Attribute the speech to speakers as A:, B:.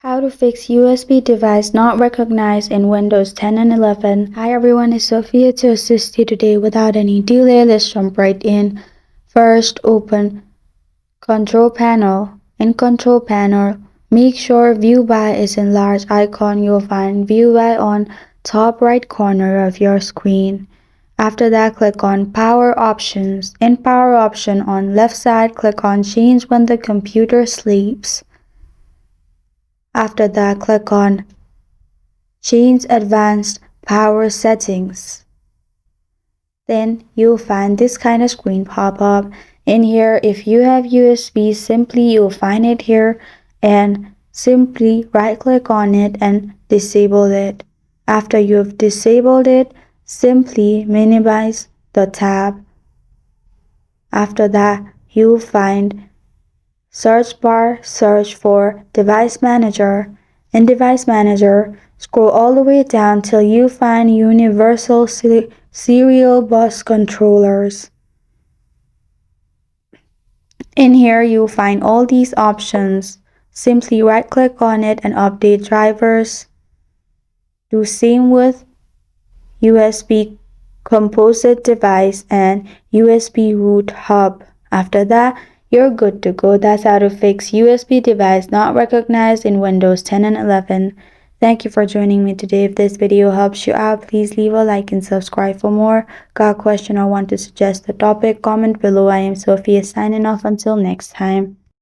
A: How to fix USB device not recognized in Windows 10 and 11. Hi everyone, it's Sophia to assist you today. Without any delay, let's jump right in. First, open Control Panel. In Control Panel, make sure View By is in large icon. You'll find View By on top right corner of your screen. After that, click on Power Options. In Power Option on left side, click on Change when the computer sleeps. After that, click on Change Advanced Power Settings. Then you'll find this kind of screen pop up. In here, if you have USB, simply you'll find it here and simply right click on it and disable it. After you've disabled it, simply minimize the tab. After that, you'll find search bar, search for Device Manager. In Device Manager, scroll all the way down till you find Universal Serial Bus Controllers. In here, you'll find all these options. Simply right-click on it and update drivers. Do same with USB Composite Device and USB Root Hub. After that, you're good to go. That's how to fix USB device not recognized in Windows 10 and 11. Thank you for joining me today. If this video helps you out, please leave a like and subscribe for more. Got a question or want to suggest a topic? Comment below. I am Sophia signing off until next time.